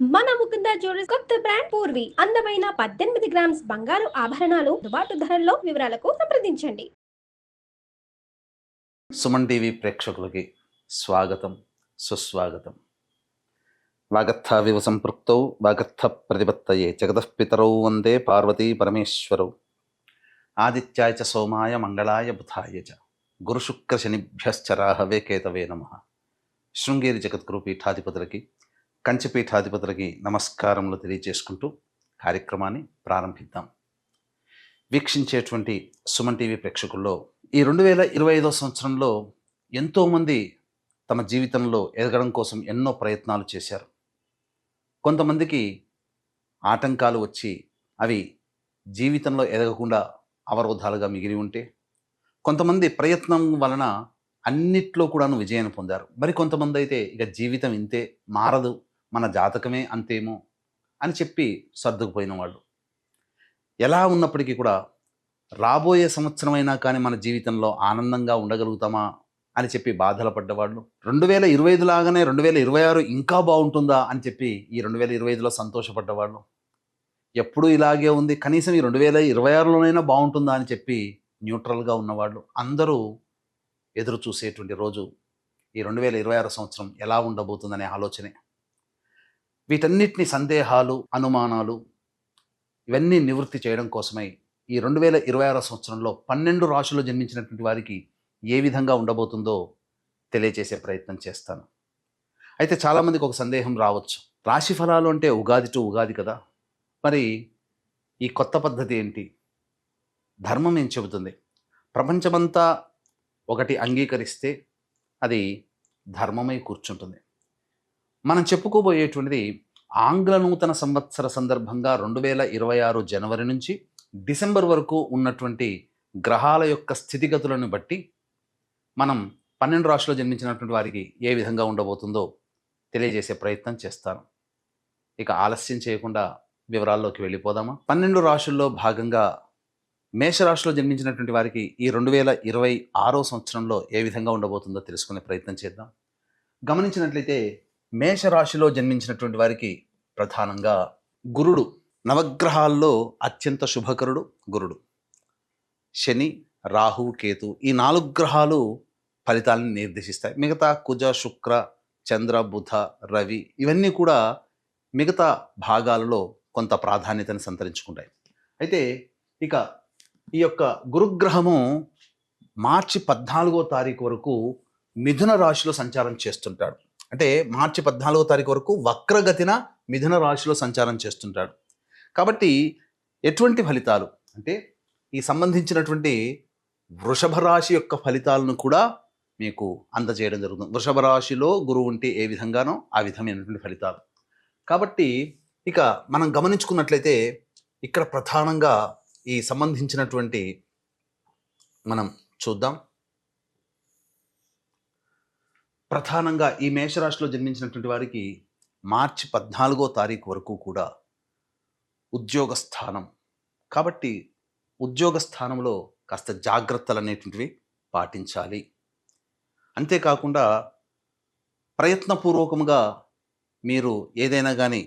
మన ముకుంద జ్యువెలర్స్ కొత్త బ్రాండ్ పూర్వి అందమైన 18 గ్రామ్స్ బంగారు ఆభరణాలు దుబాటు ధరల్లో వివరాలకు సంప్రదించండి. సుమన్ టీవీ ప్రేక్షకులకి స్వాగతం, సుస్వాగతం. వాగర్థావివ సంపృక్తౌ వాగర్థ ప్రతిపత్తయే జగతఃపితరౌ వందే పార్వతీ పరమేశ్వరౌ. ఆదిత్యాయ చ సోమాయ మంగళాయ బుధాయ చ గురుశుక్ర శనిభ్యశ్చ రాహవే కేతవే నమః. శృంగేరి జగద్గురు పీఠాధిపతులకి, కంచిపీఠాధిపతులకి నమస్కారములు తెలియజేసుకుంటూ కార్యక్రమాన్ని ప్రారంభిద్దాం. వీక్షించేటువంటి సుమన్ టీవీ ప్రేక్షకుల్లో ఈ 2025 సంవత్సరంలో ఎంతోమంది తమ జీవితంలో ఎదగడం కోసం ఎన్నో ప్రయత్నాలు చేశారు. కొంతమందికి ఆటంకాలు వచ్చి అవి జీవితంలో ఎదగకుండా అవరోధాలుగా మిగిలి ఉంటే, కొంతమంది ప్రయత్నం వలన అన్నిట్లో కూడాను విజయాన్ని పొందారు. మరి కొంతమంది అయితే ఇక జీవితం ఇంతే, మారదు, మన జాతకమే అంతేమో అని చెప్పి సర్దుకుపోయిన వాళ్ళు. ఎలా ఉన్నప్పటికీ కూడా రాబోయే సంవత్సరమైనా కానీ మన జీవితంలో ఆనందంగా ఉండగలుగుతామా అని చెప్పి బాధలు పడ్డవాళ్ళు, 2025 లాగానే 2026 ఇంకా బాగుంటుందా అని చెప్పి ఈ 2025లో సంతోషపడ్డవాళ్ళు, ఎప్పుడూ ఇలాగే ఉంది కనీసం ఈ 2026లోనైనా బాగుంటుందా అని చెప్పి న్యూట్రల్గా ఉన్నవాళ్ళు అందరూ ఎదురు చూసేటువంటి రోజు ఈ 2026 సంవత్సరం ఎలా ఉండబోతుందనే ఆలోచనే. వీటన్నిటిని సందేహాలు, అనుమానాలు ఇవన్నీ నివృత్తి చేయడం కోసమై ఈ 2026 సంవత్సరంలో 12 రాశుల్లో జన్మించినటువంటి వారికి ఏ విధంగా ఉండబోతుందో తెలియజేసే ప్రయత్నం చేస్తాను. అయితే చాలామందికి ఒక సందేహం రావచ్చు, రాశి ఫలాలు అంటే ఉగాది టు ఉగాది కదా, మరి ఈ కొత్త పద్ధతి ఏంటి? ధర్మం ఏం చెబుతుంది? ప్రపంచమంతా ఒకటి అంగీకరిస్తే అది ధర్మమై కూర్చుంటుంది. మనం చెప్పుకోబోయేటువంటిది ఆంగ్ల నూతన సంవత్సర సందర్భంగా 2026 జనవరి నుంచి డిసెంబర్ వరకు ఉన్నటువంటి గ్రహాల యొక్క స్థితిగతులను బట్టి మనం 12 రాశుల్లో జన్మించినటువంటి వారికి ఏ విధంగా ఉండబోతుందో తెలియజేసే ప్రయత్నం చేస్తాను. ఇక ఆలస్యం చేయకుండా వివరాల్లోకి వెళ్ళిపోదామా? 12 రాశుల్లో భాగంగా మేషరాశిలో జన్మించినటువంటి వారికి ఈ 2026 సంవత్సరంలో ఏ విధంగా ఉండబోతుందో తెలుసుకునే ప్రయత్నం చేద్దాం. గమనించినట్లయితే మేషరాశిలో జన్మించినటువంటి వారికి ప్రధానంగా గురుడు, నవగ్రహాల్లో అత్యంత శుభకరుడు గురుడు. శని, రాహు, కేతు ఈ 4 గ్రహాలు ఫలితాలను నిర్దేశిస్తాయి. మిగతా కుజ, శుక్ర, చంద్ర, బుధ, రవి ఇవన్నీ కూడా మిగతా భాగాలలో కొంత ప్రాధాన్యతను సంతరించుకుంటాయి. అయితే ఇక ఈ యొక్క గురుగ్రహము మార్చి 14వ తారీఖు వరకు మిథున రాశిలో సంచారం చేస్తుంటాడు. అంటే మార్చి 14వ తారీఖు వరకు వక్రగతిన మిథున రాశిలో సంచారం చేస్తుంటాడు. కాబట్టి ఎటువంటి ఫలితాలు అంటే ఈ సంబంధించినటువంటి వృషభ రాశి యొక్క ఫలితాలను కూడా మీకు అందజేయడం జరుగుతుంది. వృషభ రాశిలో గురువు ఉంటే ఏ విధంగానో ఆ విధమైనటువంటి ఫలితాలు. కాబట్టి ఇక మనం గమనించుకున్నట్లయితే ఇక్కడ ప్రధానంగా ఈ సంబంధించినటువంటి మనం చూద్దాం. ప్రధానంగా ఈ మేషరాశిలో జన్మించినటువంటి వారికి మార్చి 14వ తారీఖు వరకు కూడా ఉద్యోగ స్థానం. కాబట్టి ఉద్యోగ స్థానంలో కాస్త జాగ్రత్తలు అనేటువంటివి పాటించాలి. అంతేకాకుండా ప్రయత్నపూర్వకంగా మీరు ఏదైనా కానీ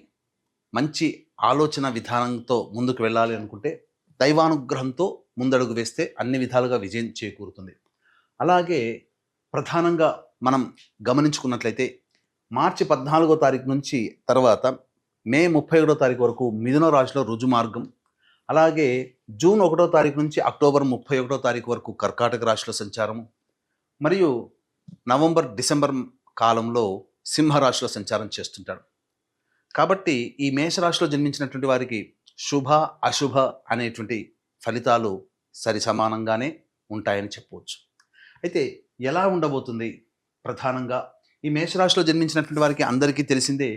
మంచి ఆలోచన విధానంతో ముందుకు వెళ్ళాలి అనుకుంటే దైవానుగ్రహంతో ముందడుగు వేస్తే అన్ని విధాలుగా విజయం చేకూరుతుంది. అలాగే ప్రధానంగా మనం గమనించుకున్నట్లయితే మార్చి 14వ తారీఖు నుంచి తర్వాత మే 31వ తారీఖు వరకు మిథున రాశిలో రుజుమార్గం, అలాగే జూన్ 1వ తారీఖు నుంచి అక్టోబర్ 31వ తారీఖు వరకు కర్కాటక రాశిలో సంచారము, మరియు నవంబర్ డిసెంబర్ కాలంలో సింహరాశిలో సంచారం చేస్తుంటాడు. కాబట్టి ఈ మేషరాశిలో జన్మించినటువంటి వారికి శుభ అశుభ అనేటువంటి ఫలితాలు సరి సమానంగానే ఉంటాయని చెప్పవచ్చు. అయితే ఎలా ఉండబోతుంది? ప్రధానంగా ఈ మేషరాశిలో జన్మించినటువంటి వారికి అందరికీ తెలిసిందే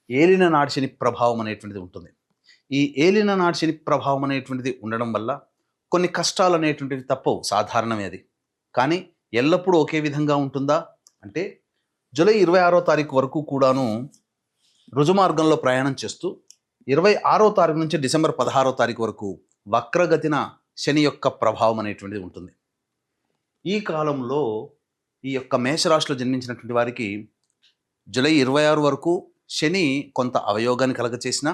ఏలిన నాడి శని ప్రభావం అనేటువంటిది ఉంటుంది. ఈ ఏలిన నాడి శని ప్రభావం అనేటువంటిది ఉండడం వల్ల కొన్ని కష్టాలు అనేటువంటివి తప్పవు, సాధారణమే అది. కానీ ఎల్లప్పుడూ ఒకే విధంగా ఉంటుందా అంటే జూలై 26వ తారీఖు వరకు కూడాను రుజుమార్గంలో ప్రయాణం చేస్తూ 26వ తారీఖు నుంచి డిసెంబర్ 16వ తారీఖు వరకు వక్రగతిన శని యొక్క ప్రభావం అనేటువంటిది ఉంటుంది. ఈ కాలంలో ఈ యొక్క మేషరాశిలో జన్మించినటువంటి వారికి జూలై 26 వరకు శని కొంత అవయోగాన్ని కలగచేసిన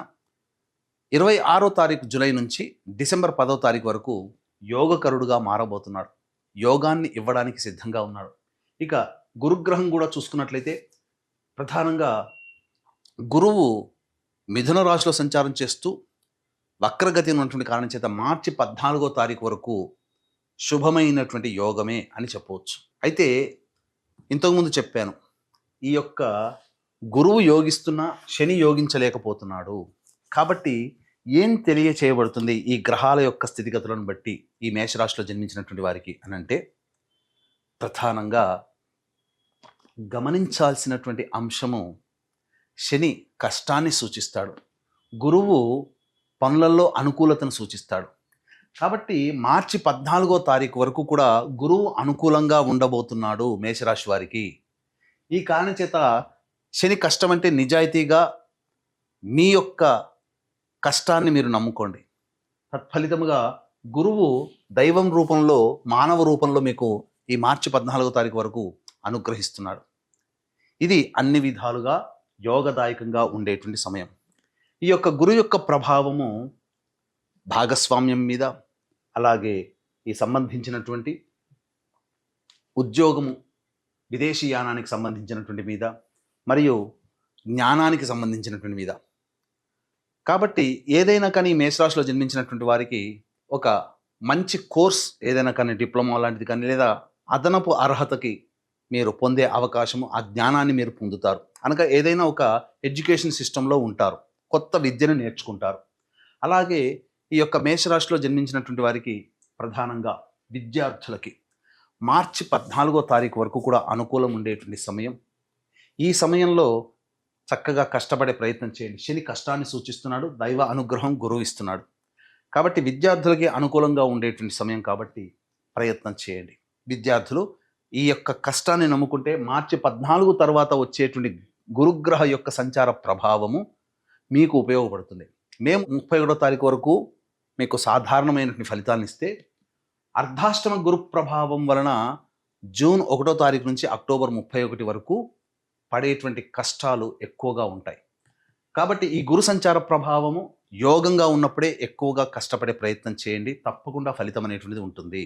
26వ తారీఖు జూలై నుంచి డిసెంబర్ 10వ తారీఖు వరకు యోగకరుడుగా మారబోతున్నాడు. యోగాన్ని ఇవ్వడానికి సిద్ధంగా ఉన్నాడు. ఇక గురుగ్రహం కూడా చూసుకున్నట్లయితే ప్రధానంగా గురువు మిథున రాశిలో సంచారం చేస్తూ వక్రగతి ఉన్నటువంటి కారణం చేత మార్చి 14వ తారీఖు వరకు శుభమైనటువంటి యోగమే అని చెప్పవచ్చు. అయితే ఇంతకుముందు చెప్పాను, ఈ యొక్క గురువు యోగిస్తున్నా శని యోగించలేకపోతున్నాడు. కాబట్టి ఏం తెలియచేయబడుతుంది ఈ గ్రహాల యొక్క స్థితిగతులను బట్టి ఈ మేషరాశిలో జన్మించినటువంటి వారికి అని అంటే, ప్రధానంగా గమనించాల్సినటువంటి అంశము శని కష్టాన్ని సూచిస్తాడు, గురువు పనులలో అనుకూలతను సూచిస్తాడు. కాబట్టి మార్చి 14వ తారీఖు వరకు కూడా గురువు అనుకూలంగా ఉండబోతున్నాడు మేషరాశి వారికి. ఈ కారణం చేత శని కష్టం అంటే నిజాయితీగా మీ యొక్క కష్టాన్ని మీరు నమ్ముకోండి. తత్ఫలితముగా గురువు దైవం రూపంలో మానవ రూపంలో మీకు ఈ మార్చి 14వ తారీఖు వరకు అనుగ్రహిస్తున్నాడు. ఇది అన్ని విధాలుగా యోగదాయకంగా ఉండేటువంటి సమయం. ఈ యొక్క గురువు యొక్క ప్రభావము భాగస్వామ్యం మీద, అలాగే ఈ సంబంధించినటువంటి ఉద్యోగము, విదేశీయానానికి సంబంధించినటువంటి మీద, మరియు జ్ఞానానికి సంబంధించినటువంటి మీద. కాబట్టి ఏదైనా కానీ మేషరాశిలో జన్మించినటువంటి వారికి ఒక మంచి కోర్స్ ఏదైనా కానీ డిప్లొమా లాంటిది కానీ లేదా అదనపు అర్హతకి మీరు పొందే అవకాశము, ఆ జ్ఞానాన్ని మీరు పొందుతారు. అనగా ఏదైనా ఒక ఎడ్యుకేషన్ సిస్టంలో ఉంటారు, కొత్త విద్యను నేర్చుకుంటారు. అలాగే ఈ యొక్క మేషరాశిలో జన్మించినటువంటి వారికి ప్రధానంగా విద్యార్థులకి మార్చి 14వ తారీఖు వరకు కూడా అనుకూలం ఉండేటువంటి సమయం. ఈ సమయంలో చక్కగా కష్టపడే ప్రయత్నం చేయండి. శని కష్టాన్ని సూచిస్తున్నాడు, దైవ అనుగ్రహం గురువు ఇస్తున్నాడు. కాబట్టి విద్యార్థులకి అనుకూలంగా ఉండేటువంటి సమయం కాబట్టి ప్రయత్నం చేయండి. విద్యార్థులు ఈ యొక్క కష్టాన్ని నమ్ముకుంటే మార్చి 14 తర్వాత వచ్చేటువంటి గురుగ్రహ యొక్క సంచార ప్రభావము మీకు ఉపయోగపడుతుంది. మే 31వ తారీఖు వరకు మీకు సాధారణమైనటువంటి ఫలితాలను ఇస్తే, అర్ధాష్టమ గురు ప్రభావం వలన జూన్ 1వ తారీఖు నుంచి అక్టోబర్ 31 వరకు పడేటువంటి కష్టాలు ఎక్కువగా ఉంటాయి. కాబట్టి ఈ గురు సంచార ప్రభావము యోగంగా ఉన్నప్పుడే ఎక్కువగా కష్టపడే ప్రయత్నం చేయండి. తప్పకుండా ఫలితం అనేటువంటిది ఉంటుంది.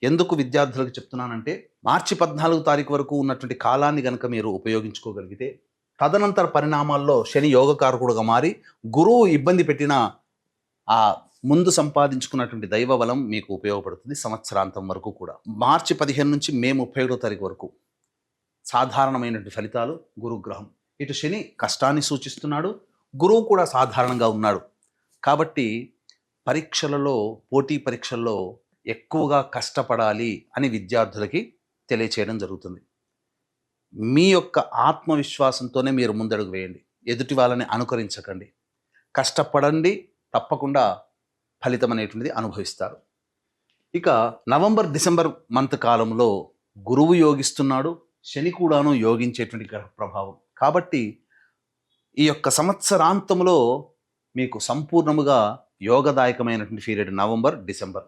ఎందుకు విద్యార్థులకు చెప్తున్నానంటే, మార్చి 14వ తారీఖు వరకు ఉన్నటువంటి కాలాన్ని కనుక మీరు ఉపయోగించుకోగలిగితే, తదనంతర పరిణామాల్లో శని యోగకారకుడుగా మారి గురువు ఇబ్బంది పెట్టిన ఆ ముందు సంపాదించుకున్నటువంటి దైవ బలం మీకు ఉపయోగపడుతుంది సంవత్సరాంతం వరకు కూడా. మార్చి 15 నుంచి మే 31వ తారీఖు వరకు సాధారణమైనటువంటి ఫలితాలు గురుగ్రహం. ఇటు శని కష్టాన్ని సూచిస్తున్నాడు, గురువు కూడా సాధారణంగా ఉన్నాడు. కాబట్టి పరీక్షలలో, పోటీ పరీక్షల్లో ఎక్కువగా కష్టపడాలి అని విద్యార్థులకి తెలియచేయడం జరుగుతుంది. మీ యొక్క ఆత్మవిశ్వాసంతోనే మీరు ముందడుగు వేయండి. ఎదుటి వాళ్ళని అనుకరించకండి. కష్టపడండి, తప్పకుండా ఫలితం అనేటువంటిది అనుభవిస్తారు. ఇక నవంబర్ డిసెంబర్ మంత్ కాలంలో గురువు యోగిస్తున్నాడు, శని కూడాను యోగించేటువంటి గ్రహ ప్రభావం. కాబట్టి ఈ యొక్క సంవత్సరాంతంలో మీకు సంపూర్ణముగా యోగదాయకమైనటువంటి పీరియడ్ నవంబర్ డిసెంబర్.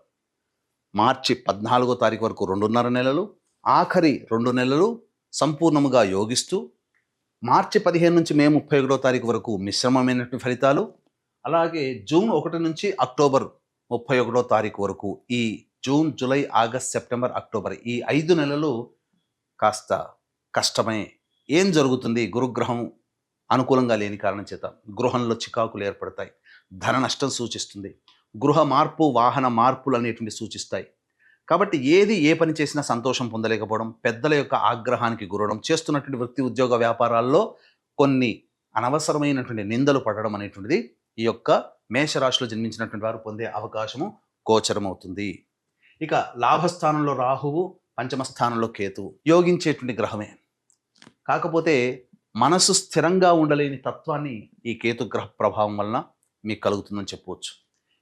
మార్చి 14వ తారీఖు వరకు 2.5 నెలలు, ఆఖరి 2 నెలలు సంపూర్ణముగా యోగిస్తూ, మార్చి 15 నుంచి మే 31వ తారీఖు వరకు మిశ్రమమైనటువంటి ఫలితాలు, అలాగే జూన్ 1 నుంచి అక్టోబర్ 31వ తారీఖు వరకు, ఈ June, July, August, September, October ఈ 5 నెలలు కాస్త కష్టమే. ఏం జరుగుతుంది? గురుగ్రహం అనుకూలంగా లేని కారణం చేత గృహంలో చికాకులు ఏర్పడతాయి, ధన నష్టం సూచిస్తుంది, గృహ మార్పు, వాహన మార్పులు అనేటువంటి సూచిస్తాయి. కాబట్టి ఏది ఏ పని చేసినా సంతోషం పొందలేకపోవడం, పెద్దల యొక్క ఆగ్రహానికి గురవడం, చేస్తున్నటువంటి వృత్తి ఉద్యోగ వ్యాపారాల్లో కొన్ని అనవసరమైనటువంటి నిందలు పడడం అనేటువంటిది ఈ యొక్క మేషరాశిలో జన్మించినటువంటి వారు పొందే అవకాశము గోచరమవుతుంది. ఇక లాభస్థానంలో రాహువు, పంచమ స్థానంలో కేతువు యోగించేటువంటి గ్రహమే. కాకపోతే మనసు స్థిరంగా ఉండలేని తత్వాన్ని ఈ కేతు గ్రహ ప్రభావం వలన మీకు కలుగుతుందని చెప్పవచ్చు.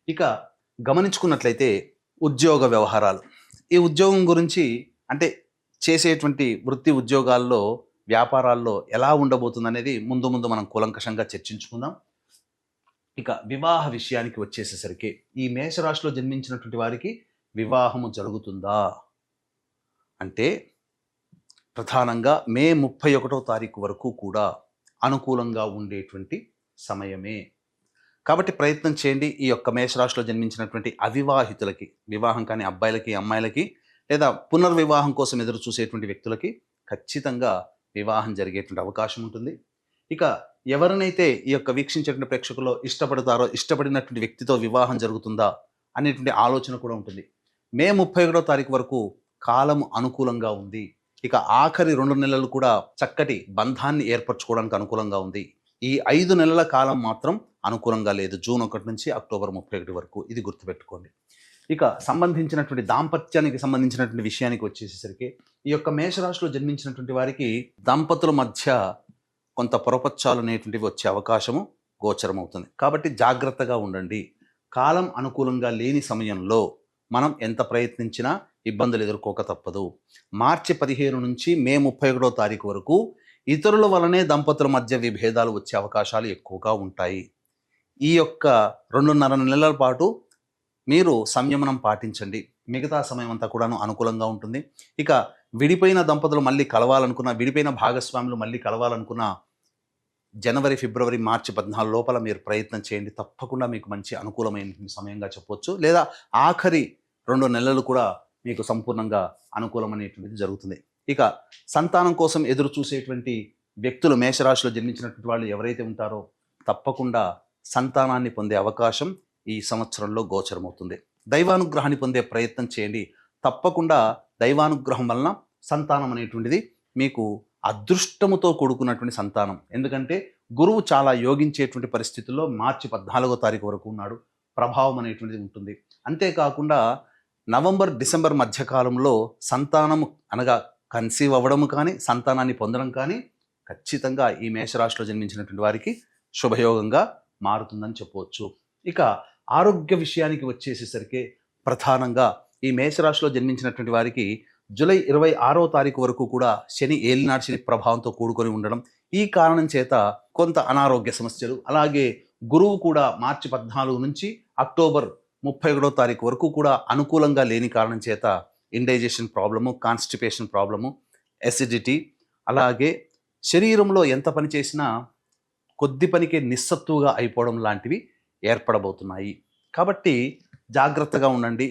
ఇక గమనించుకున్నట్లయితే ఉద్యోగ వ్యవహారాలు, ఈ ఉద్యోగం గురించి అంటే చేసేటువంటి వృత్తి ఉద్యోగాల్లో, వ్యాపారాల్లో ఎలా ఉండబోతుంది అనేది ముందు ముందు మనం కూలంకషంగా చర్చించుకుందాం. ఇక వివాహ విషయానికి వచ్చేసేసరికి ఈ మేషరాశిలో జన్మించినటువంటి వారికి వివాహము జరుగుతుందా అంటే, ప్రధానంగా మే 31వ తారీఖు వరకు కూడా అనుకూలంగా ఉండేటువంటి సమయమే. కాబట్టి ప్రయత్నం చేయండి. ఈ యొక్క మేషరాశిలో జన్మించినటువంటి అవివాహితులకి, వివాహం కాని అబ్బాయిలకి, అమ్మాయిలకి, లేదా పునర్వివాహం కోసం ఎదురు చూసేటువంటి వ్యక్తులకి ఖచ్చితంగా వివాహం జరిగేటువంటి అవకాశం ఉంటుంది. ఇక ఎవరినైతే ఈ యొక్క వీక్షించేటువంటి ప్రేక్షకుల్లో ఇష్టపడతారో, ఇష్టపడినటువంటి వ్యక్తితో వివాహం జరుగుతుందా అనేటువంటి ఆలోచన కూడా ఉంటుంది. మే 31వ తారీఖు వరకు కాలం అనుకూలంగా ఉంది. ఇక ఆఖరి 2 నెలలు కూడా చక్కటి బంధాన్ని ఏర్పరచుకోవడానికి అనుకూలంగా ఉంది. ఈ 5 నెలల కాలం మాత్రం అనుకూలంగా లేదు. జూన్ 1 నుంచి అక్టోబర్ 31 వరకు. ఇది గుర్తుపెట్టుకోండి. ఇక సంబంధించినటువంటి దాంపత్యానికి సంబంధించినటువంటి విషయానికి వచ్చేసేసరికి ఈ యొక్క మేషరాశిలో జన్మించినటువంటి వారికి దంపతుల మధ్య కొంత పొరపచ్చాలు అనేటువంటివి వచ్చే అవకాశము గోచరమవుతుంది. కాబట్టి జాగ్రత్తగా ఉండండి. కాలం అనుకూలంగా లేని సమయంలో మనం ఎంత ప్రయత్నించినా ఇబ్బందులు ఎదుర్కోక తప్పదు. మార్చి 15 నుంచి మే 31వ తారీఖు వరకు ఇతరుల వలనే దంపతుల మధ్య విభేదాలు వచ్చే అవకాశాలు ఎక్కువగా ఉంటాయి. ఈ యొక్క 2.5 నెలల పాటు మీరు సంయమనం పాటించండి. మిగతా సమయం అంతా కూడాను అనుకూలంగా ఉంటుంది. ఇక విడిపోయిన దంపతులు మళ్ళీ కలవాలనుకున్న, విడిపోయిన భాగస్వాములు మళ్ళీ కలవాలనుకున్న జనవరి, ఫిబ్రవరి, మార్చి 14 లోపల మీరు ప్రయత్నం చేయండి. తప్పకుండా మీకు మంచి అనుకూలమైన సమయంగా చెప్పవచ్చు. లేదా ఆఖరి 2 నెలలు కూడా మీకు సంపూర్ణంగా అనుకూలమైనటువంటిది జరుగుతుంది. ఇక సంతానం కోసం ఎదురు చూసేటువంటి వ్యక్తులు, మేషరాశిలో జన్మించినటువంటి వాళ్ళు ఎవరైతే ఉంటారో తప్పకుండా సంతానాన్ని పొందే అవకాశం ఈ సంవత్సరంలో గోచరమవుతుంది. దైవానుగ్రహాన్ని పొందే ప్రయత్నం చేయండి. తప్పకుండా దైవానుగ్రహం వలన సంతానం అనేటువంటిది మీకు అదృష్టముతో కూడుకున్నటువంటి సంతానం. ఎందుకంటే గురువు చాలా యోగించేటువంటి పరిస్థితుల్లో మార్చి 14వ తారీఖు వరకు ఉన్నాడు. ప్రభావం అనేటువంటిది ఉంటుంది. అంతేకాకుండా నవంబర్, డిసెంబర్ మధ్యకాలంలో సంతానము అనగా కన్సీవ్ అవ్వడము కానీ, సంతానాన్ని పొందడం కానీ ఖచ్చితంగా ఈ మేషరాశిలో జన్మించినటువంటి వారికి శుభయోగంగా మారుతుందని చెప్పవచ్చు. ఇక ఆరోగ్య విషయానికి వచ్చేసేసరికి ప్రధానంగా ఈ మేషరాశిలో జన్మించినటువంటి వారికి జూలై 26వ తారీఖు వరకు కూడా శని ఏలినాటి శని ప్రభావంతో కూడుకొని ఉండడం, ఈ కారణం చేత కొంత అనారోగ్య సమస్యలు, అలాగే గురువు కూడా మార్చి 14 నుంచి అక్టోబర్ 31వ తారీఖు వరకు కూడా అనుకూలంగా లేని కారణం చేత indigestion problem, constipation problem, acidity, అలాగే శరీరంలో ఎంత పని చేసినా కొద్ది పనికే నిస్సత్తుగా అయిపోవడం లాంటివి ఏర్పడబోతున్నాయి. కాబట్టి జాగ్రత్తగా ఉండండి.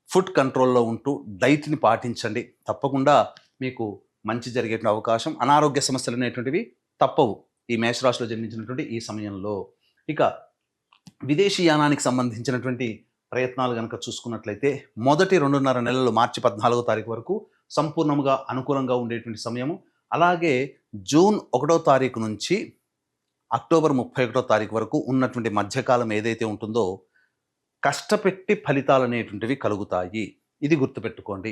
ఫుడ్ కంట్రోల్లో ఉంటూ డైట్ని పాటించండి. తప్పకుండా మీకు మంచి జరిగే అవకాశం, అనారోగ్య సమస్యలు అనేటువంటివి తప్పవు ఈ మేషరాశిలో జన్మించినటువంటి ఈ సమయంలో. ఇక విదేశీ యానానికి సంబంధించినటువంటి ప్రయత్నాలు కనుక చూసుకున్నట్లయితే మొదటి 2.5 నెలలు మార్చి 14వ తారీఖు వరకు సంపూర్ణంగా అనుకూలంగా ఉండేటువంటి సమయము. అలాగే జూన్ 1వ తారీఖు నుంచి అక్టోబర్ 31వ తారీఖు వరకు ఉన్నటువంటి మధ్యకాలం ఏదైతే ఉంటుందో కష్టపెట్టి ఫలితాలు అనేటువంటివి కలుగుతాయి. ఇది గుర్తుపెట్టుకోండి.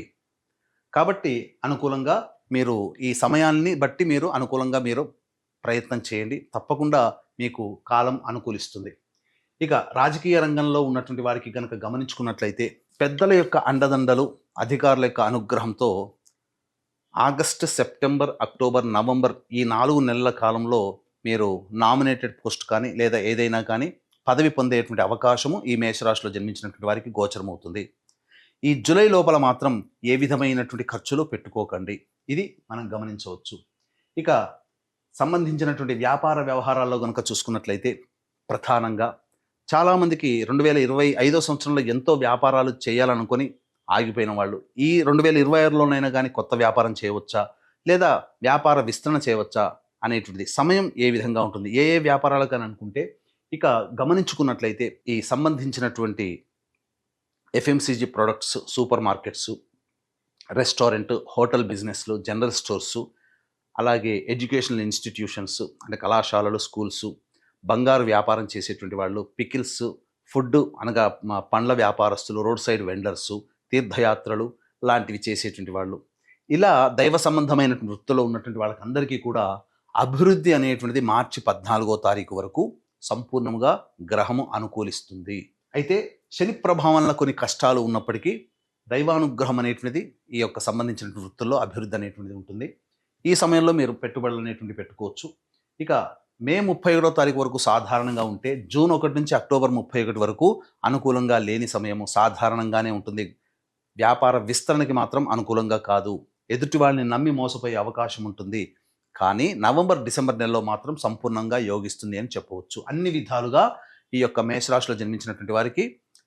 కాబట్టి అనుకూలంగా మీరు ఈ సమయాన్ని బట్టి మీరు అనుకూలంగా మీరు ప్రయత్నం చేయండి. తప్పకుండా మీకు కాలం అనుకూలిస్తుంది. ఇక రాజకీయ రంగంలో ఉన్నటువంటి వారికి కనుక గమనించుకున్నట్లయితే పెద్దల యొక్క అండదండలు, అధికారుల యొక్క అనుగ్రహంతో ఆగస్టు, సెప్టెంబర్, అక్టోబర్, నవంబర్ ఈ 4 నెలల కాలంలో మీరు నామినేటెడ్ పోస్ట్ కానీ లేదా ఏదైనా కానీ పదవి పొందేటువంటి అవకాశము ఈ మేషరాశిలో జన్మించినటువంటి వారికి గోచరమవుతుంది. ఈ జూలై లోపల మాత్రం ఏ విధమైనటువంటి ఖర్చులు పెట్టుకోకండి. ఇది మనం గమనించవచ్చు. ఇక సంబంధించినటువంటి వ్యాపార వ్యవహారాల్లో కనుక చూసుకున్నట్లయితే ప్రధానంగా చాలామందికి 2025వ సంవత్సరంలో ఎంతో వ్యాపారాలు చేయాలనుకొని ఆగిపోయిన వాళ్ళు ఈ 2026లోనైనా కానీ కొత్త వ్యాపారం చేయవచ్చా, లేదా వ్యాపార విస్తరణ చేయవచ్చా అనేటువంటిది సమయం ఏ విధంగా ఉంటుంది, ఏ ఏ వ్యాపారాలు కానీ అనుకుంటే ఇక గమనించుకున్నట్లయితే ఈ సంబంధించినటువంటి FMCG products, super markets, restaurant, hotel బిజినెస్లు, జనరల్ స్టోర్సు, అలాగే ఎడ్యుకేషనల్ ఇన్స్టిట్యూషన్స్ అంటే కళాశాలలు, స్కూల్సు, బంగారు వ్యాపారం చేసేటువంటి వాళ్ళు, పికిల్స్, ఫుడ్ అనగా పండ్ల వ్యాపారస్తులు, రోడ్ సైడ్ వెండర్సు, తీర్థయాత్రలు లాంటివి చేసేటువంటి వాళ్ళు, ఇలా దైవ సంబంధమైన వృత్తిలో ఉన్నటువంటి వాళ్ళకందరికీ కూడా అభివృద్ధి అనేటువంటిది మార్చి 14వ తారీఖు వరకు సంపూర్ణంగా గ్రహము అనుకూలిస్తుంది. అయితే శని ప్రభావం వల్ల కొన్ని కష్టాలు ఉన్నప్పటికీ దైవానుగ్రహం అనేటువంటిది ఈ యొక్క సంబంధించిన వృత్తుల్లో అభివృద్ధి అనేటువంటిది ఉంటుంది. ఈ సమయంలో మీరు పెట్టుబడులు అనేటువంటి పెట్టుకోవచ్చు. ఇక మే 31వ తారీఖు వరకు సాధారణంగా ఉంటే జూన్ 1 నుంచి అక్టోబర్ 31 వరకు అనుకూలంగా లేని సమయము, సాధారణంగానే ఉంటుంది. వ్యాపార విస్తరణకి మాత్రం అనుకూలంగా కాదు. ఎదుటి వాళ్ళని నమ్మి మోసపోయే అవకాశం ఉంటుంది. కానీ నవంబర్ డిసెంబర్ నెలలో మాత్రం సంపూర్ణంగా యోగిస్తుంది అని చెప్పవచ్చు. అన్ని విధాలుగా ఈ యొక్క మేషరాశిలో జన్మించినటువంటి వారికి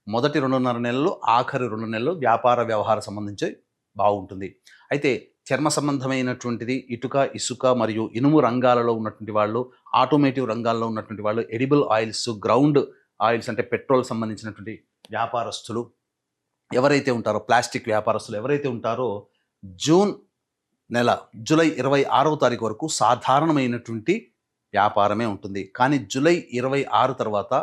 మొదటి 2.5 నెలలు, ఆఖరి 2 నెలలు వ్యాపార వ్యవహార సంబంధించి బాగుంటుంది. అయితే చర్మ సంబంధమైనటువంటిది, ఇటుక, ఇసుక మరియు ఇనుము రంగాలలో ఉన్నటువంటి వాళ్ళు, ఆటోమేటివ్ రంగాల్లో ఉన్నటువంటి వాళ్ళు, ఎడిబుల్ ఆయిల్స్, గ్రౌండ్ ఆయిల్స్ అంటే పెట్రోల్ సంబంధించినటువంటి వ్యాపారస్తులు ఎవరైతే ఉంటారో, ప్లాస్టిక్ వ్యాపారస్తులు ఎవరైతే ఉంటారో, జూన్ నెల జూలై 26వ తారీఖు వరకు సాధారణమైనటువంటి వ్యాపారమే ఉంటుంది. కానీ జూలై 26 తర్వాత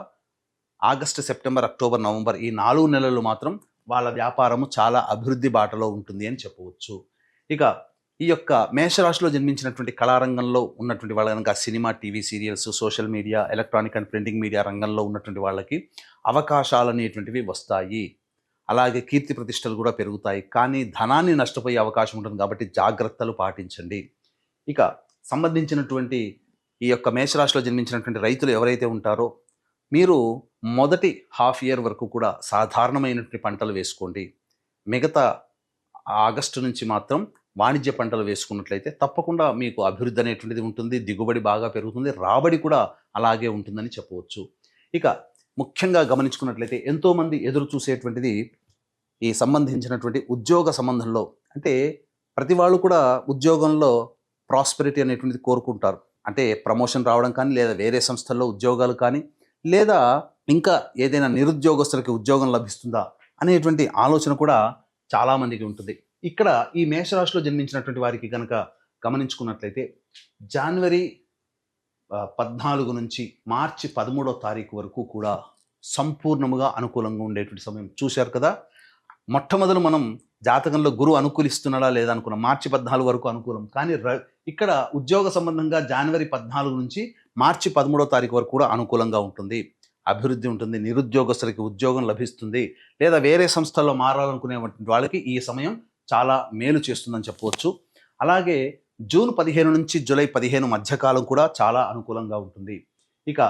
ఆగస్టు, సెప్టెంబర్, అక్టోబర్, నవంబర్ ఈ 4 నెలలు మాత్రం వాళ్ళ వ్యాపారము చాలా అభివృద్ధి బాటలో ఉంటుంది అని చెప్పవచ్చు. ఇక ఈ యొక్క మేషరాశిలో జన్మించినటువంటి కళారంగంలో ఉన్నటువంటి వాళ్ళ కనుక cinema, TV serials, social media, electronic and printing media రంగంలో ఉన్నటువంటి వాళ్ళకి అవకాశాలు అనేటువంటివి వస్తాయి. అలాగే కీర్తి ప్రతిష్టలు కూడా పెరుగుతాయి. కానీ ధనాన్ని నష్టపోయే అవకాశం ఉంటుంది కాబట్టి జాగ్రత్తలు పాటించండి. ఇక సంబంధించినటువంటి ఈ యొక్క మేషరాశిలో జన్మించినటువంటి రైతులు ఎవరైతే ఉంటారో, మీరు మొదటి హాఫ్ ఇయర్ వరకు కూడా సాధారణమైనటువంటి పంటలు వేసుకోండి. మిగతా ఆగస్టు నుంచి మాత్రం వాణిజ్య పంటలు వేసుకున్నట్లయితే తప్పకుండా మీకు అభివృద్ధి అనేటువంటిది ఉంటుంది, దిగుబడి బాగా పెరుగుతుంది, రాబడి కూడా అలాగే ఉంటుందని చెప్పవచ్చు. ఇక ముఖ్యంగా గమనించుకున్నట్లయితే ఎంతోమంది ఎదురు చూసేటువంటిది ఈ సంబంధించినటువంటి ఉద్యోగ సంబంధంలో, అంటే ప్రతి వాళ్ళు కూడా ఉద్యోగంలో ప్రాస్పెరిటీ అనేటువంటిది కోరుకుంటారు. అంటే ప్రమోషన్ రావడం కానీ, లేదా వేరే సంస్థల్లో ఉద్యోగాలు కానీ, లేదా ఇంకా ఏదైనా నిరుద్యోగస్తులకి ఉద్యోగం లభిస్తుందా అనేటువంటి ఆలోచన కూడా చాలామందికి ఉంటుంది. ఇక్కడ ఈ మేషరాశిలో జన్మించినటువంటి వారికి కనుక గమనించుకున్నట్లయితే జనవరి 14 నుంచి మార్చి 13వ తారీఖు వరకు కూడా సంపూర్ణముగా అనుకూలంగా ఉండేటువంటి సమయం. చూశారు కదా, మొట్టమొదలు మనం జాతకంలో గురువు అనుకూలిస్తున్నాడా లేదా అనుకున్నాం. మార్చి 14 వరకు అనుకూలం. కానీ ఇక్కడ ఉద్యోగ సంబంధంగా జనవరి 14 నుంచి మార్చి 13వ తారీఖు వరకు కూడా అనుకూలంగా ఉంటుంది. అభివృద్ధి ఉంటుంది, నిరుద్యోగస్తులకి ఉద్యోగం లభిస్తుంది, లేదా వేరే సంస్థల్లో మారాలనుకునేటువంటి వాళ్ళకి ఈ సమయం చాలా మేలు చేస్తుందని చెప్పవచ్చు. అలాగే జూన్ 15 నుంచి జూలై 15 మధ్యకాలం కూడా చాలా అనుకూలంగా ఉంటుంది. ఇక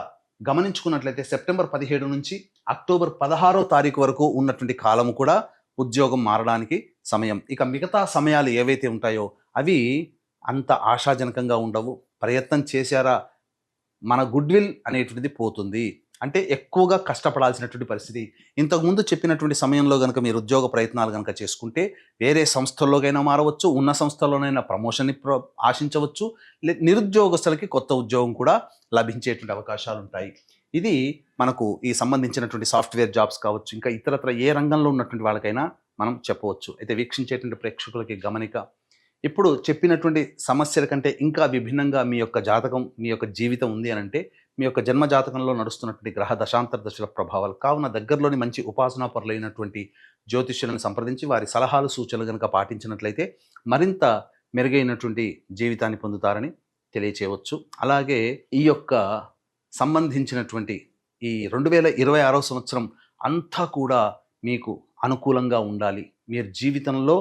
గమనించుకున్నట్లయితే సెప్టెంబర్ 17 నుంచి అక్టోబర్ 16వ తారీఖు వరకు ఉన్నటువంటి కాలం కూడా ఉద్యోగం మారడానికి సమయం. ఇక మిగతా సమయాలు ఏవైతే ఉంటాయో అవి అంత ఆశాజనకంగా ఉండవు. ప్రయత్నం చేశారా, మన గుడ్ విల్ అనేటువంటిది పోతుంది. అంటే ఎక్కువగా కష్టపడాల్సినటువంటి పరిస్థితి. ఇంతకుముందు చెప్పినటువంటి సమయంలో కనుక మీరు ఉద్యోగ ప్రయత్నాలు కనుక చేసుకుంటే వేరే సంస్థల్లోకైనా మారవచ్చు, ఉన్న సంస్థల్లోనైనా ప్రమోషన్ని ఆశించవచ్చు, నిరుద్యోగస్తులకి కొత్త ఉద్యోగం కూడా లభించేటువంటి అవకాశాలు ఉంటాయి. ఇది మనకు ఈ సంబంధించినటువంటి సాఫ్ట్వేర్ జాబ్స్ కావచ్చు, ఇంకా ఇతరత్ర ఏ రంగంలో ఉన్నటువంటి వాళ్ళకైనా మనం చెప్పవచ్చు. అయితే వీక్షించేటువంటి ప్రేక్షకులకి గమనిక, ఇప్పుడు చెప్పినటువంటి సమస్యల కంటే ఇంకా విభిన్నంగా మీ యొక్క జాతకం, మీ యొక్క జీవితం ఉంది అని అంటే మీ యొక్క జన్మ జాతకంలో నడుస్తున్నటువంటి గ్రహ దశాంతర దశల ప్రభావాలు. కావున దగ్గరలోని మంచి ఉపాసనా పరులైనటువంటి జ్యోతిష్యులను సంప్రదించి వారి సలహాలు, సూచనలు కనుక పాటించినట్లయితే మరింత మెరుగైనటువంటి జీవితాన్ని పొందుతారని తెలియచేయవచ్చు. అలాగే ఈ యొక్క సంబంధించినటువంటి ఈ 2026వ సంవత్సరం అంతా కూడా మీకు అనుకూలంగా ఉండాలి. మీరు జీవితంలో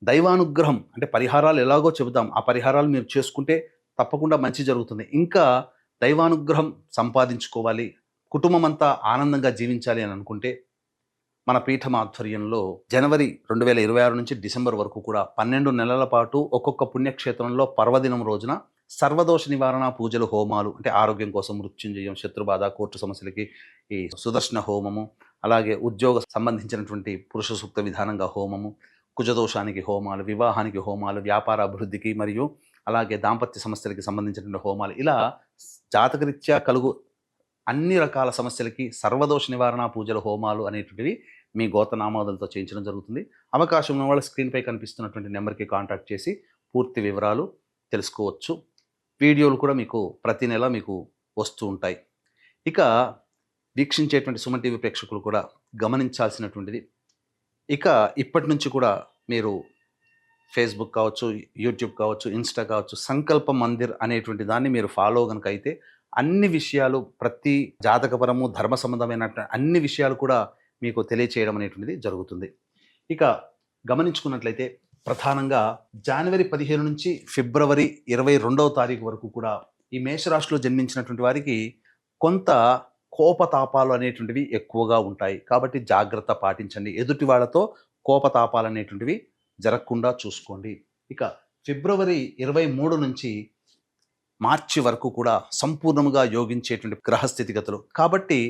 దైవానుగ్రహం అంటే పరిహారాలు ఎలాగో చెబుతాం, ఆ పరిహారాలు మీరు చేసుకుంటే తప్పకుండా మంచి జరుగుతుంది. ఇంకా దైవానుగ్రహం సంపాదించుకోవాలి, కుటుంబం అంతా ఆనందంగా జీవించాలి అని అనుకుంటే మన పీఠం ఆధ్వర్యంలో జనవరి 2026 నుంచి డిసెంబర్ వరకు కూడా 12 నెలల పాటు ఒక్కొక్క పుణ్యక్షేత్రంలో పర్వదినం రోజున సర్వదోష నివారణ పూజలు, హోమాలు, అంటే ఆరోగ్యం కోసం మృత్యుంజయం, శత్రుబాధ, కోర్టు సమస్యలకి ఈ సుదర్శన హోమము, అలాగే ఉద్యోగ సంబంధించినటువంటి పురుష సూక్త విధానంగా హోమము, కుజదోషానికి హోమాలు, వివాహానికి హోమాలు, వ్యాపార అభివృద్ధికి మరియు అలాగే దాంపత్య సమస్యలకి సంబంధించినటువంటి హోమాలు, ఇలా జాతకరీత్యా కలుగు అన్ని రకాల సమస్యలకి సర్వదోష నివారణ పూజలు, హోమాలు అనేటువంటివి మీ గోత్రనామాదులతో చేయించడం జరుగుతుంది. అవకాశం ఉన్న వాళ్ళు స్క్రీన్పై కనిపిస్తున్నటువంటి నెంబర్కి కాంటాక్ట్ చేసి పూర్తి వివరాలు తెలుసుకోవచ్చు. వీడియోలు కూడా మీకు ప్రతి నెల మీకు వస్తూ ఉంటాయి. ఇక వీక్షించేటువంటి సుమన్ టీవీ ప్రేక్షకులు కూడా గమనించాల్సినటువంటిది, ఇక ఇప్పటి నుంచి కూడా మీరు ఫేస్బుక్ కావచ్చు, యూట్యూబ్ కావచ్చు, ఇన్స్టా కావచ్చు, సంకల్ప మందిర్ అనేటువంటి దాన్ని మీరు ఫాలో కనుక అయితే అన్ని విషయాలు, ప్రతి జాతకపరము, ధర్మ సంబంధమైన అన్ని విషయాలు కూడా మీకు తెలియచేయడం అనేటువంటిది జరుగుతుంది. ఇక గమనించుకున్నట్లయితే ప్రధానంగా జనవరి 15 నుంచి ఫిబ్రవరి 22వ తారీఖు వరకు కూడా ఈ మేషరాశిలో జన్మించినటువంటి వారికి కొంత కోపతాపాలు అనేటువంటివి ఎక్కువగా ఉంటాయి. కాబట్టి జాగ్రత్త పాటించండి. ఎదుటి వాళ్ళతో కోపతాపాలు అనేటువంటివి జరగకుండా చూసుకోండి. ఇక ఫిబ్రవరి 23 నుంచి మార్చి వరకు కూడా సంపూర్ణంగా యోగించేటువంటి గ్రహ స్థితిగతులు. కాబట్టి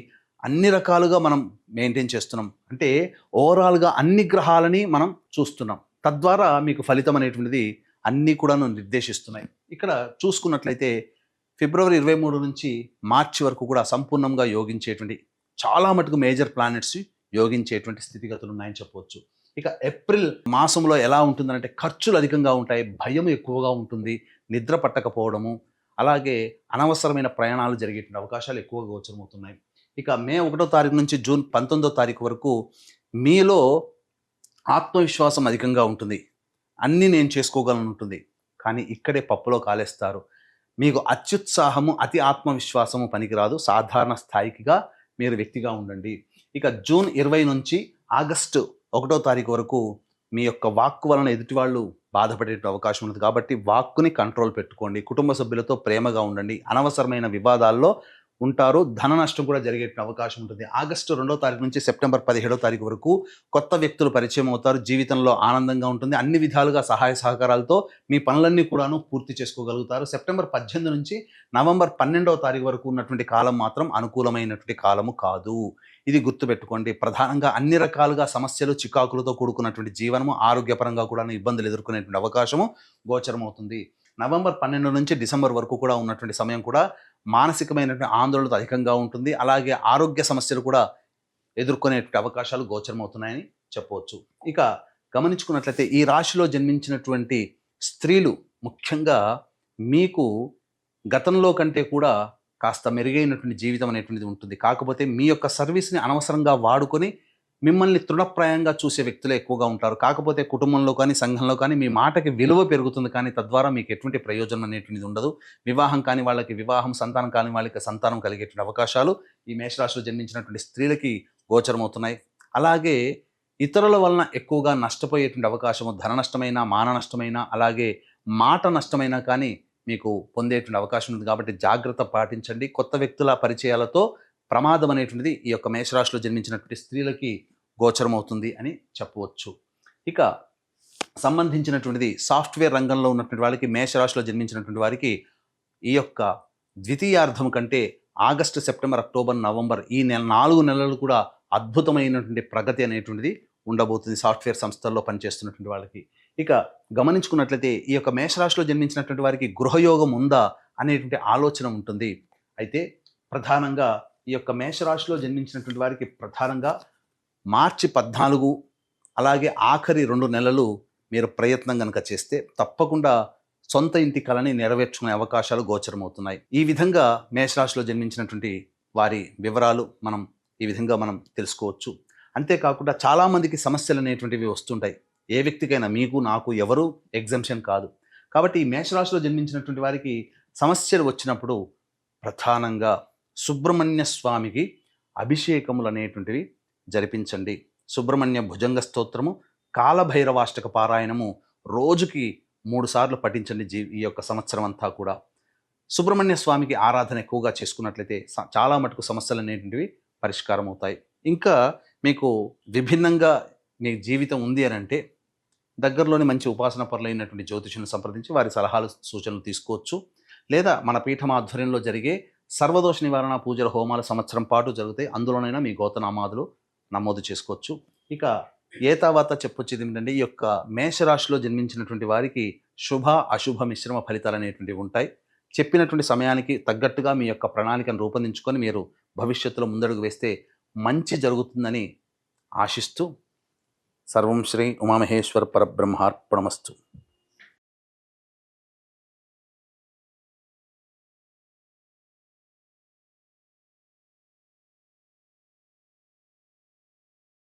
అన్ని రకాలుగా మనం మెయింటైన్ చేస్తున్నాం. అంటే ఓవరాల్గా అన్ని గ్రహాలని మనం చూస్తున్నాం. తద్వారా మీకు ఫలితం అనేటువంటిది అన్నీ కూడాను నిర్దేశిస్తున్నాయి. ఇక్కడ చూసుకున్నట్లయితే ఫిబ్రవరి 23 నుంచి మార్చి వరకు కూడా సంపూర్ణంగా యోగించేటువంటి చాలా మటుకు మేజర్ ప్లానెట్స్ యోగించేటువంటి స్థితిగతులు ఉన్నాయని చెప్పవచ్చు. ఇక ఏప్రిల్ మాసంలో ఎలా ఉంటుందంటే ఖర్చులు అధికంగా ఉంటాయి, భయం ఎక్కువగా ఉంటుంది, నిద్ర పట్టకపోవడము, అలాగే అనవసరమైన ప్రయాణాలు జరిగేటువంటి అవకాశాలు ఎక్కువగా గోచరమవుతున్నాయి. ఇక మే 1వ తారీఖు నుంచి జూన్ 19వ తారీఖు వరకు మీలో ఆత్మవిశ్వాసం అధికంగా ఉంటుంది, అన్నీ నేను చేసుకోగలను ఉంటుంది. కానీ ఇక్కడే పప్పులో కాలేస్తారు. మీకు అత్యుత్సాహము అతి ఆత్మవిశ్వాసము పనికిరాదు, సాధారణ స్థాయికిగా మీరు వ్యక్తిగా ఉండండి. ఇక జూన్ 20 నుంచి ఆగస్టు 1వ తారీఖు వరకు మీ యొక్క వాక్కు వలన ఎదుటివాళ్ళు బాధపడే అవకాశం ఉంది. కాబట్టి వాక్కుని కంట్రోల్ పెట్టుకోండి. కుటుంబ సభ్యులతో ప్రేమగా ఉండండి. అనవసరమైన వివాదాల్లో ఉంటారు. ధన నష్టం కూడా జరిగే అవకాశం ఉంటుంది. ఆగస్టు 2వ తారీఖు నుంచి సెప్టెంబర్ 17వ తారీఖు వరకు కొత్త వ్యక్తులు పరిచయం అవుతారు. జీవితంలో ఆనందంగా ఉంటుంది. అన్ని విధాలుగా సహాయ సహకారాలతో మీ పనులన్నీ కూడాను పూర్తి చేసుకోగలుగుతారు. సెప్టెంబర్ 18 నుంచి నవంబర్ 12వ తారీఖు వరకు ఉన్నటువంటి కాలం మాత్రం అనుకూలమైనటువంటి కాలము కాదు. ఇది గుర్తుపెట్టుకోండి. ప్రధానంగా అన్ని రకాలుగా సమస్యలు చికాకులతో కూడుకున్నటువంటి జీవనము, ఆరోగ్యపరంగా కూడా ఇబ్బందులు ఎదుర్కొనేటువంటి అవకాశము గోచరమవుతుంది. నవంబర్ 12 నుంచి డిసెంబర్ వరకు కూడా ఉన్నటువంటి సమయం కూడా మానసికమైనటువంటి ఆందోళనతో అధికంగా ఉంటుంది. అలాగే ఆరోగ్య సమస్యలు కూడా ఎదుర్కొనేటువంటి అవకాశాలు గోచరమవుతున్నాయని చెప్పవచ్చు. ఇక గమనించుకున్నట్లయితే ఈ రాశిలో జన్మించినటువంటి స్త్రీలు ముఖ్యంగా మీకు గతంలో కంటే కూడా కాస్త మెరుగైనటువంటి జీవితం అనేటువంటిది ఉంటుంది. కాకపోతే మీ యొక్క సర్వీస్ని అనవసరంగా వాడుకొని మిమ్మల్ని తృణప్రాయంగా చూసే వ్యక్తులే ఎక్కువగా ఉంటారు. కాకపోతే కుటుంబంలో కానీ సంఘంలో కానీ మీ మాటకి విలువ పెరుగుతుంది, కానీ తద్వారా మీకు ఎటువంటి ప్రయోజనం అనేటువంటిది ఉండదు. వివాహం కాని వాళ్ళకి వివాహం, సంతానం కాని వాళ్ళకి సంతానం కలిగేటువంటి అవకాశాలు ఈ మేషరాశిలో జన్మించినటువంటి స్త్రీలకి గోచరమవుతున్నాయి. అలాగే ఇతరుల వలన ఎక్కువగా నష్టపోయేటువంటి అవకాశము, ధన నష్టమైనా, మాన నష్టమైనా, అలాగే మాట నష్టమైనా కానీ మీకు పొందేటువంటి అవకాశం ఉంది. కాబట్టి జాగ్రత్త పాటించండి. కొత్త వ్యక్తుల పరిచయాలతో ప్రమాదం అనేటువంటిది ఈ యొక్క మేషరాశిలో జన్మించినటువంటి స్త్రీలకి గోచరమవుతుంది అని చెప్పవచ్చు. ఇక సంబంధించినటువంటిది సాఫ్ట్వేర్ రంగంలో ఉన్నటువంటి వాళ్ళకి, మేషరాశిలో జన్మించినటువంటి వారికి ఈ యొక్క ద్వితీయార్థం కంటే ఆగస్టు, సెప్టెంబర్, అక్టోబర్, నవంబర్ ఈ 4 నెలలు కూడా అద్భుతమైనటువంటి ప్రగతి అనేటువంటిది ఉండబోతుంది సాఫ్ట్వేర్ సంస్థల్లో పనిచేస్తున్నటువంటి వాళ్ళకి. ఇక గమనించుకున్నట్లయితే ఈ యొక్క మేషరాశిలో జన్మించినటువంటి వారికి గృహయోగం ఉందా అనేటువంటి ఆలోచన ఉంటుంది. అయితే ప్రధానంగా ఈ యొక్క మేషరాశిలో జన్మించినటువంటి వారికి ప్రధానంగా మార్చి 14 అలాగే ఆఖరి 2 నెలలు మీరు ప్రయత్నం కనుక చేస్తే తప్పకుండా సొంత ఇంటి కలని నెరవేర్చుకునే అవకాశాలు గోచరమవుతున్నాయి. ఈ విధంగా మేషరాశిలో జన్మించినటువంటి వారి వివరాలు ఈ విధంగా మనం తెలుసుకోవచ్చు. అంతేకాకుండా చాలామందికి సమస్యలు అనేటువంటివి వస్తుంటాయి. ఏ వ్యక్తికైనా, మీకు నాకు ఎవరు ఎగ్జంప్షన్ కాదు. కాబట్టి ఈ మేషరాశిలో జన్మించినటువంటి వారికి సమస్యలు వచ్చినప్పుడు ప్రధానంగా సుబ్రహ్మణ్య స్వామికి అభిషేకములు అనేటువంటివి జరిపించండి. సుబ్రహ్మణ్య భుజంగ స్తోత్రము, కాలభైరవాష్టక పారాయణము రోజుకి 3 సార్లు పఠించండి ఈ యొక్క సంవత్సరం అంతా కూడా. సుబ్రహ్మణ్య స్వామికి ఆరాధన ఎక్కువగా చేసుకున్నట్లయితే చాలా మటుకు సమస్యలు అనేటువంటివి పరిష్కారం అవుతాయి. ఇంకా మీకు విభిన్నంగా మీ జీవితం ఉంది అని అంటే దగ్గరలోని మంచి ఉపాసన పరులైనటువంటి జ్యోతిషులను సంప్రదించి వారి సలహాలు, సూచనలు తీసుకోవచ్చు. లేదా మన పీఠం ఆధ్వర్యంలో జరిగే సర్వదోష నివారణ పూజల, హోమాల సంవత్సరం పాటు జరుగుతాయి. అందులోనైనా మీ గోతనామాదులు నమోదు చేసుకోవచ్చు. ఇక ఏతావాత చెప్పొచ్చేది ఏంటంటే ఈ యొక్క మేషరాశిలో జన్మించినటువంటి వారికి శుభ అశుభ మిశ్రమ ఫలితాలు అనేటువంటివి ఉంటాయి. చెప్పినటువంటి సమయానికి తగ్గట్టుగా మీ యొక్క ప్రణాళికను రూపొందించుకొని మీరు భవిష్యత్తులో ముందడుగు వేస్తే మంచి జరుగుతుందని ఆశిస్తూ సర్వం శ్రీ ఉమామహేశ్వర పరబ్రహ్మార్పణమస్తు.